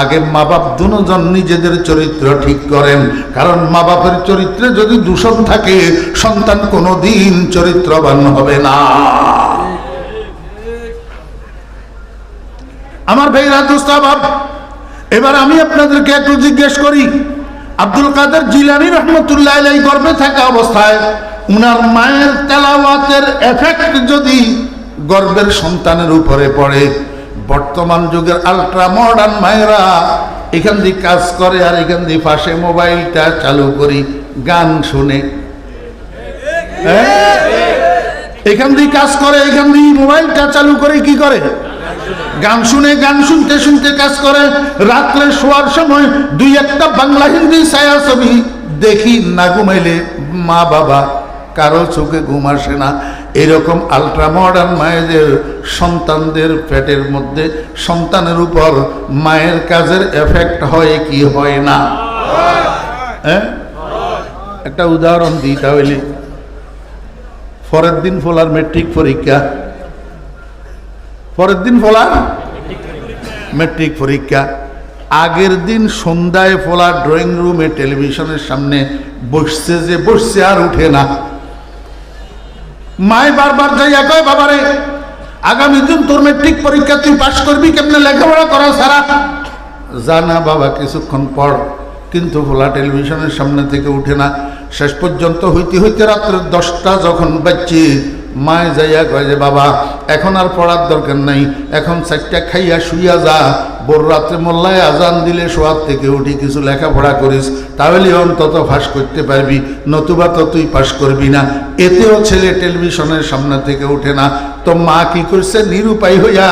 আগে মা বাপ দুজন নিজেদের চরিত্র ঠিক করেন, কারণ মা বাপের চরিত্রে যদি দূষণ থাকে সন্তান কোনোদিন চরিত্রবান হবে না। আমার ভাইরা দোস্তাবাব, এবার আমি আপনাদেরকে একটু জিজ্ঞেস করি, আব্দুল কাদের জিলানী রহমতুল্লাহ আলাইহি গর্ভে থাকা অবস্থায় উনার মায়ের তেলাওয়াতের এফেক্ট যদি গর্ভের সন্তানের উপরে পড়ে, বর্তমান যুগের আলট্রা মডার্ন মায়েরা এখান দিয়ে কাজ করে আর এখান দিয়ে পাশে মোবাইলটা চালু করি গান শুনে, এখান দিয়ে কাজ করে, এখান দিয়ে মোবাইলটা চালু করে কি করে গান শুনে, গান শুনতে শুনতে কাজ করে। রাত্রে শোয়ার সময় দুই একটা বাংলা হিন্দি ছায়া ছবি দেখি, না ঘুমাইলে মা বাবা কারো চোখে ঘুম আসে না। এরকম আলট্রা মডার্ন মায়েদের সন্তানদের পেটের মধ্যে সন্তানের উপর মায়ের কাজের এফেক্ট হয় কি হয় না? একটা উদাহরণ দিই তাহলে। পরের দিন ফলার মেট্রিক পরীক্ষা, পরের দিন ফলার মেট্রিক পরীক্ষা, আগের দিন সন্ধ্যায় ফলা ড্রয়িং রুমে টেলিভিশনের সামনে বসছে, যে বসছে আর উঠে না। মায় বারবার যাইয়া কয়, বাবারে আগামী দিন তোর মেট্রিক পরীক্ষা, তুই পাশ করবি কেমনে, লেখাপড়া করা ছাড়া? জানা বাবা কিছুক্ষণ পর, কিন্তু ফলা টেলিভিশনের সামনে থেকে উঠে না। শেষ পর্যন্ত হইতে হইতে রাত্রে 10টা যখন বাজছে, মায় যাইয়া কয় যে বাবা এখন আর পড়ার দরকার নাই, এখন 4টা খাইয়া শুইয়া যা, ভোর রাত্রে মোল্লায় আজান দিলে শোয়ার থেকে উঠি কিছু লেখাপড়া করিস, তাহলে অন্তত পাস করতে পারবি, নতুবা তো তুই পাস করবি না। এতেও ছেলে টেলিভিশনের সামনে থেকে উঠে না। তো মা কি করছে, নিরুপায় হইয়া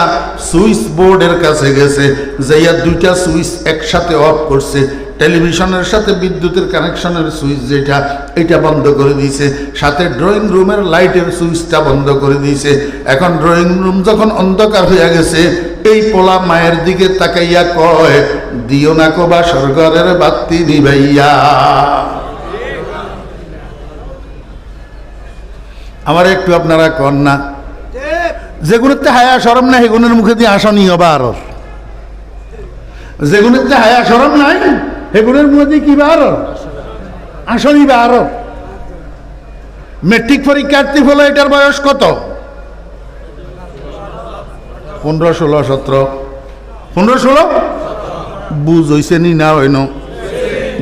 সুইচ বোর্ডের কাছে গেছে, যাইয়া 2টা সুইচ একসাথে অফ করছে। টেলিভিশনের সাথে বিদ্যুতের কানেকশনের সুইচ যেটা, এটা বন্ধ করে দিয়েছে, সাথে ড্রয়িং রুমের লাইটের সুইচটা বন্ধ করে দিয়েছে। এখন ড্রয়িং রুম যখন অন্ধকার হইয়া গেছে, এই পোলা মায়ের দিকে তাকাইয়া কয়, দিও না কো বাসর ঘরের বাতি নিভাইয়া। আমার একটু আপনারা কন না, যেগুলোতে হায়া শরম নাই সেগুলোর মুখে দিয়ে আসনি হবা, আরো যেগুলোতে হায়া শরম নাই সেগুলোর মুখে দিয়ে কি বার আসনি বা আরো। মেট্রিক পরীক্ষার্থী হলো, এটার বয়স কত? 15, 16, 17, 15, 16 বুঝ হইছে নি না হইন,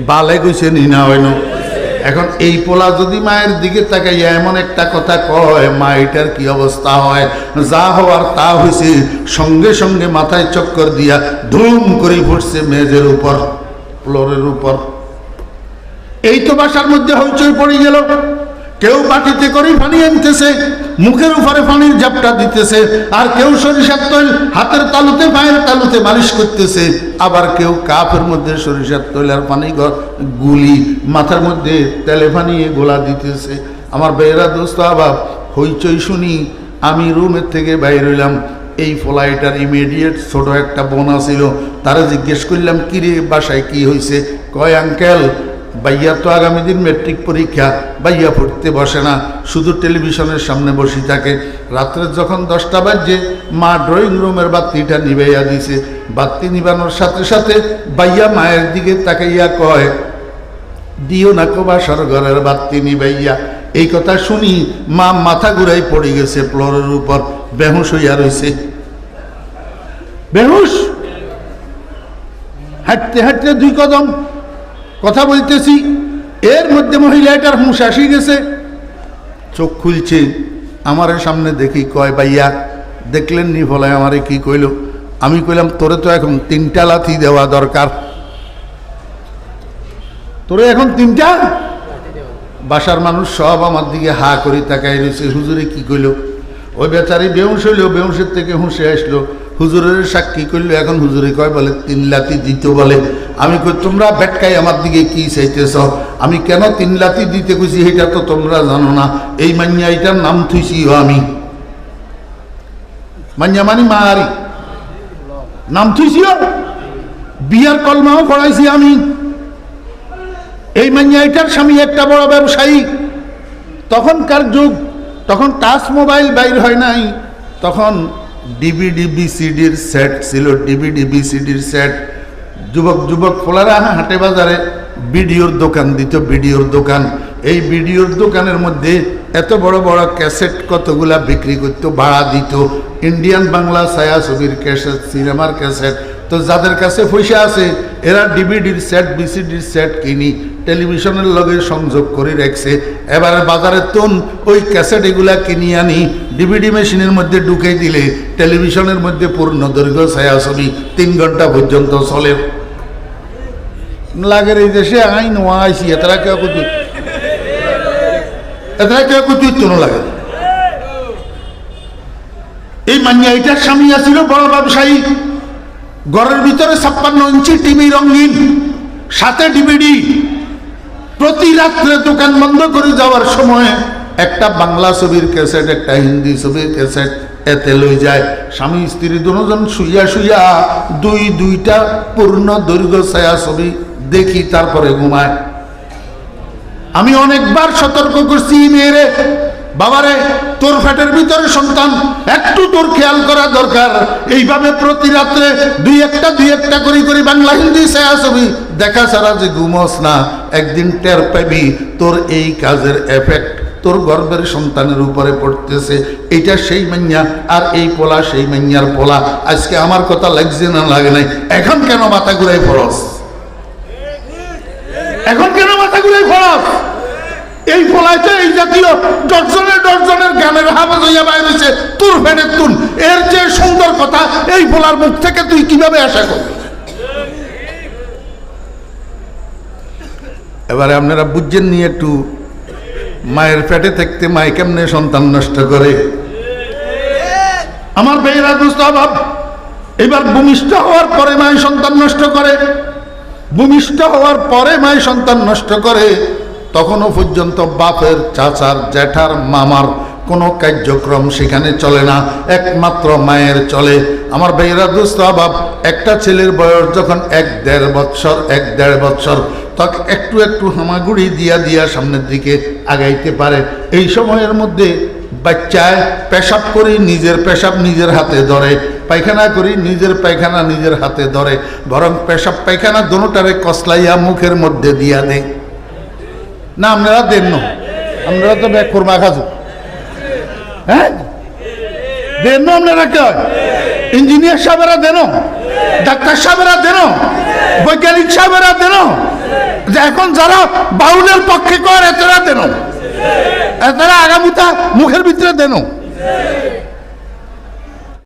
বালে কইছে নি না হইন। এখন এই পোলা যদি মায়ের দিকে তাকাইয়া এমন একটা কথা কয়, মা এটার কি অবস্থা হয়? যা হওয়ার তা হয়েছে, সঙ্গে সঙ্গে মাথায় চক্কর দিয়া ধুম করে পড়ছে মেজের উপর, ফ্লোরের উপর। এই তো বাসার মধ্যে হইচই পড়ে গেল। কেউ বাটিতে করে পানি আনতেছে, মুখের উপরে পানির ঝাপটা দিতেছে, আর কেউ সরিষার তৈল হাতের তালুতে পায়ের তালুতে মালিশ করতেছে, আবার কেউ কাপের মধ্যে সরিষার তৈল আর পানি গুলি মাথার মধ্যে তেলে পানিয়ে গোলা দিতেছে। আমার বেয়েরা দোস্ত আবার হইচই শুনি আমি রুমের থেকে বাইর হইলাম। এই ফ্লাইটার ইমিডিয়েট ছোট একটা বোনা ছিল, তারা জিজ্ঞেস করলাম, কিরে বাসায় কি হয়েছে? কয়, আঙ্কেল ভাইয়া তো আগামী দিন মেট্রিক পরীক্ষা, ভাইয়া পড়তে বসে না, শুধু টেলিভিশনের সামনে বসে থাকে। রাত্রে যখন 10টা বাজে, মা ড্রয়িং রুমের বাতিটা নিভাইয়া দিছে। বাতি নিভানোর সাথে সাথে ভাইয়া মায়ের দিকে তাকাইয়া কয়, দিও না কো বাসর ঘরের বাতি নিভাইয়া। এই কথা শুনি মা মাথা ঘুরাই পড়ে গেছে, ফ্লোরের উপর বেহুশ হইয়া রয়েছে। বেহুশ, হাঁটতে হাঁটতে 2 কদম কথা বলতেছি, এর মধ্যে মহিলাটার হুঁশ আসি গেছে, চোখ খুলছে, আমার সামনে দেখি কয়, ভাইয়া দেখলেন নি ফলায় আমারে কি কইল? আমি কইলাম, তোরে তো এখন 3টা লাথি দেওয়া দরকার, তোরে এখন 3টা। বাসার মানুষ সব আমার দিকে হা করি তাকাই রয়েছে, হুজুরে কি কইল? ওই বেচারি বেহুশ হইল, বেহুশের থেকে হুঁশে আসলো, হুজুরের সাক্ষী করলো। এখন হুজুরে কয়, বলে 3 লাথি দিতে বলে। আমি কই, তোমরা বেটকাই আমার দিকে কি চাইতেছ? আমি কেন 3 লাথি দিতে কইছি এটা তো তোমরা জানো না। এই মাইয়া, এটার নাম থুইছি আমি, মাইয়া মানে মারি, নাম থুইছি, বিয়ার কলমাও পড়াইছি আমি। এই মাইয়া এটার স্বামী একটা বড় ব্যবসায়ী। তখনকার যুগ, তখন টাচ মোবাইল বাইর হয় নাই, তখন ডিভিডি বিসিডির সেট ছিল, ডিভিডি বিসিডির সেট। যুবক যুবক পোলারা হাটে বাজারে ভিডিওর দোকান দিত, ভিডিওর দোকান। এই ভিডিওর দোকানের মধ্যে এত বড় বড় ক্যাসেট কতগুলা বিক্রি করতো, ভাড়া দিত। ইন্ডিয়ান বাংলা ছায়াছবির ক্যাসেট, সিনেমার ক্যাসেট। তো যাদের কাছে পয়সা আছে এরা ডিভিডির সেট, বিসিডির সেট কিনি টেলিভিশনের লগে সংযোগ করে রাখছে। এবারে বাজারে তুন ওই ক্যাসেট এগুলা কিনি আনি ডিভিডি মেশিনের মধ্যে ঢুকে দিলে টেলিভিশনের মধ্যে পূর্ণ দৈর্ঘ্য ছায়াছবি 3 ঘন্টা পর্যন্ত চলে। লাগের এই দেশে আইন আইসি এতরা কেউ কুতুই, এতরা কেউ কুতুই তো লাগে। এই মানিয়া এটার স্বামী আছিল বড় ব্যবসায়ী, ঘরের ভিতরে 56 ইঞ্চি টিভি রঙিন, সাথে ডিভিডি। প্রতি রাত্রে দোকান বন্ধ করে যাওয়ার সময় একটা বাংলা ছবির ক্যাসেট, একটা হিন্দি ছবির ক্যাসেট এতে লই যায়। স্বামী স্ত্রী দুজন শুইয়া শুইয়া দুইটা পূর্ণ দৈর্ঘ্য ছায়াছবি দেখি, তারপরে ঘুমায়। আমি অনেকবার সতর্ক করছি মেয়েরে, বাবারে তোর পেটের ভিতরে সন্তান, একটু তোর খেয়াল করা দরকার। এইভাবে প্রতি রাত্রে দুই একটা করে বাংলা হিন্দি ছায়াছবি দেখা ছাড়া যে ঘুমোস না, একদিন টের পাবি তোর এই কাজের এফেক্ট তোর গর্ভের সন্তানের উপরে পড়তেছে। এইটা সেই মাইয়া, আর এই পোলা সেই মাইয়ার পোলা। আজকে আমার কথা লাগছে না লাগে নাই, এখন কেন মাথা ঘুরাই পড়স? এখন কেন মাথা ঘুরাই পড়স? এই পোলাইতে এই জাতীয় ডজনের গানের হাফেজ হইয়া বাইর হয়েছে তোর ফেনে তুন। এর যে সুন্দর কথা এই পোলার মুখ থেকে তুই কিভাবে আশা করবি? এবারে আপনারা বুঝছেন নিয়ে একটু, মায়ের পেটে থাকতে মায় কেমনে সন্তান নষ্ট করে। আমার বেয়েরা দুস্থ অভাব, এবার ভূমিষ্ঠ হওয়ার পরে মায় সন্তান নষ্ট করে, ভূমিষ্ঠ হওয়ার পরে মায় সন্তান নষ্ট করে। তখনও পর্যন্ত বাপের, চাচার, জ্যাঠার, মামার কোনো কার্যক্রম সেখানে চলে না, একমাত্র মায়ের চলে। আমার ভাইয়েরা দুস্থ অভাব, একটা ছেলের বয়স যখন 1-1.5 বৎসর তখন একটু হামাগুড়ি দিয়া সামনের দিকে আগাইতে পারে। এই সময়ের মধ্যে বাচ্চায় পেশাব করি নিজের পেশাব নিজের হাতে ধরে, পায়খানা করি নিজের পায়খানা নিজের হাতে ধরে, বরং পেশাব পায়খানা দোনোটারে কসলাইয়া মুখের মধ্যে দিয়া দেয় না। আপনারা দেন না, আপনারা তো ব্যাগ কোরমা খাজু, হ্যাঁ দেন না আপনারা? কে ইঞ্জিনিয়ার সাহেবেরা দেন, ডাক্তার সাহেবেরা দেন, বৈজ্ঞানিক সাহেবেরা দেন, এখন যারা বাউলের পক্ষে কর এতরা দেন, এতরা আগামীটা মুখের ভিতরে দেন।